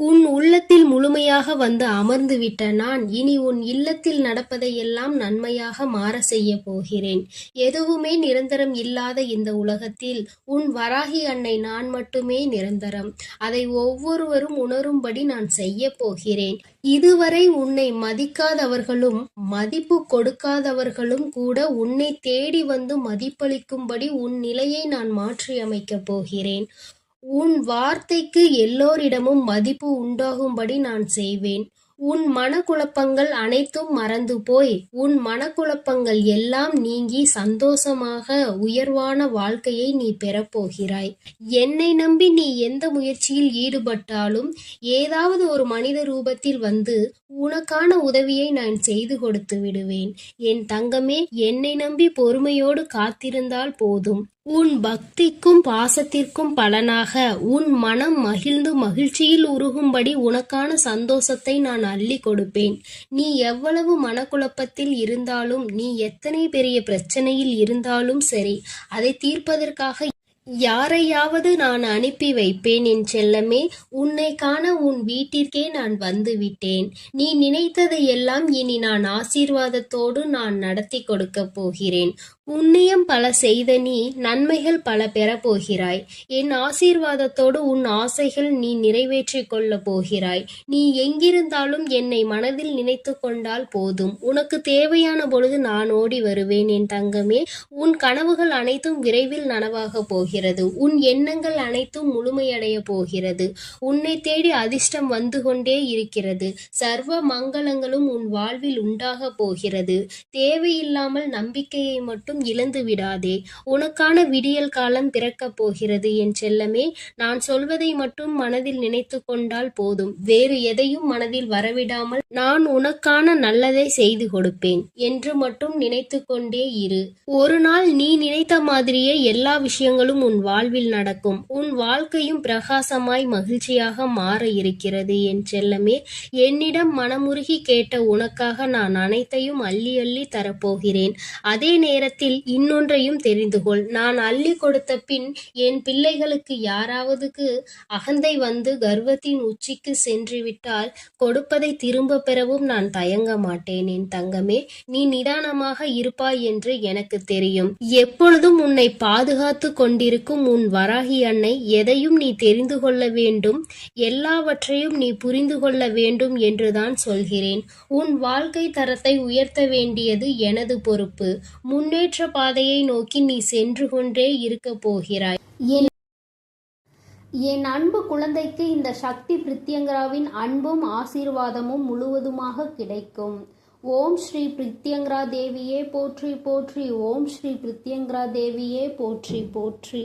உன் உள்ளத்தில் முழுமையாக வந்து அமர்ந்து விட்ட நான் இனி உன் இல்லத்தில் நடப்பதையெல்லாம் நன்மையாக மாற செய்ய போகிறேன். எதுவுமே நிரந்தரம் இல்லாத இந்த உலகத்தில் உன் வராகி அன்னை நான் மட்டுமே நிரந்தரம். அதை ஒவ்வொருவரும் உணரும்படி நான் செய்ய போகிறேன். இதுவரை உன்னை மதிக்காதவர்களும் மதிப்பு கொடுக்காதவர்களும் கூட உன்னை தேடி வந்து மதிப்பளிக்கும்படி உன் நிலையை நான் மாற்றி அமைக்கப் போகிறேன். உன் வார்த்தைக்கு எல்லோரிடமும் மதிப்பு உண்டாகும்படி நான் செய்வேன். உன் மனக்குழப்பங்கள் அனைத்தும் மறந்து போய் உன் மனக்குழப்பங்கள் எல்லாம் நீங்கி சந்தோஷமாக உயர்வான வாழ்க்கையை நீ பெறப்போகிறாய். என்னை நம்பி நீ எந்த முயற்சியில் ஈடுபட்டாலும் ஏதாவது ஒரு மனித ரூபத்தில் வந்து உனக்கான உதவியை நான் செய்து கொடுத்து விடுவேன். என் தங்கமே, என்னை நம்பி பொறுமையோடு காத்திருந்தால் போதும். உன் பக்திக்கும் பாசத்திற்கும் பலனாக உன் மனம் மகிழ்ந்து மகிழ்ச்சியில் உருகும்படி உனக்கான சந்தோஷத்தை நான் அள்ளி கொடுப்பேன். நீ எவ்வளவு மனக்குழப்பத்தில் இருந்தாலும், நீ எத்தனை பெரிய பிரச்சனையில் இருந்தாலும் சரி, அதை தீர்ப்பதற்காக யாரையாவது நான் அனுப்பி வைப்பேன் என் செல்லமே. உன்னை காண உன் வீட்டிற்கே நான் வந்து விட்டேன். நீ நினைத்ததை எல்லாம் இனி நான் ஆசீர்வாதத்தோடு நான் நடத்தி கொடுக்க போகிறேன். புண்ணியம் பல செய்த நீ நன்மைகள் பல பெறப்போகிறாய். என் ஆசீர்வாதத்தோடு உன் ஆசைகள் நீ நிறைவேற்றிக் கொள்ள போகிறாய். நீ எங்கிருந்தாலும் என்னை மனதில் நினைத்து கொண்டால் போதும். உனக்கு தேவையான பொழுது நான் ஓடி வருவேன் என் தங்கமே. உன் கனவுகள் அனைத்தும் விரைவில் நனவாக போகிறது. உன் எண்ணங்கள் அனைத்தும் முழுமையடைய போகிறது. உன்னை தேடி அதிர்ஷ்டம் வந்து கொண்டே இருக்கிறது. சர்வ மங்களங்களும் உன் வாழ்வில் உண்டாக போகிறது. தேவையில்லாமல் நம்பிக்கையை மட்டும் இழந்து விடாதே. உனக்கான விடியல் காலம் பிறக்கப் போகிறது என் செல்லமே. நான் சொல்வதை மட்டும் மனதில் நினைத்து கொண்டால் போதும். வேறு எதையும் மனதில் வரவிடாமல் நான் உனக்கான நல்லதை செய்து கொடுப்பேன் என்று மட்டும் நினைத்து கொண்டே இரு. ஒரு நாள் நீ நினைத்த மாதிரியே எல்லா விஷயங்களும் உன் வாழ்வில் நடக்கும். உன் வாழ்க்கையும் பிரகாசமாய் மகிழ்ச்சியாக மாற இருக்கிறது. என் செல்லமே, என்னிடம் மனமுருகி கேட்ட உனக்காக நான் அனைத்தையும் அள்ளி அள்ளி தரப்போகிறேன். அதே நேரத்தில் இன்னொன்றையும் தெரிந்து கொள். நான் அள்ளி கொடுத்த பின் என் பிள்ளைகளுக்கு யாராவதுக்கு அகந்தை வந்து கர்வத்தின் உச்சிக்கு சென்று விட்டால் கொடுப்பதை திரும்ப பெறவும் நான் தயங்க மாட்டேன். என் தங்கமே, நீ நிதானமாக இருப்பாய் என்று எனக்கு தெரியும். எப்பொழுதும் உன்னை பாதுகாத்து கொண்டிருக்கும் உன் வராகி அன்னை எதையும் நீ தெரிந்து கொள்ள வேண்டும், எல்லாவற்றையும் நீ புரிந்து கொள்ள வேண்டும் என்றுதான் சொல்கிறேன். உன் வாழ்க்கை தரத்தை உயர்த்த வேண்டியது எனது பொறுப்பு. முன்னேற்ற பாதையை நோக்கி நீ சென்று கொண்டே இருக்க போகிறாய். என் அன்பு குழந்தைக்கு இந்த சக்தி பிரித்யங்கராவின் அன்பும் ஆசீர்வாதமும் முழுவதுமாக கிடைக்கும். ஓம் ஸ்ரீ பிரித்யங்கரா தேவியே போற்றி போற்றி. ஓம் ஸ்ரீ பிரித்யங்கரா தேவியே போற்றி போற்றி.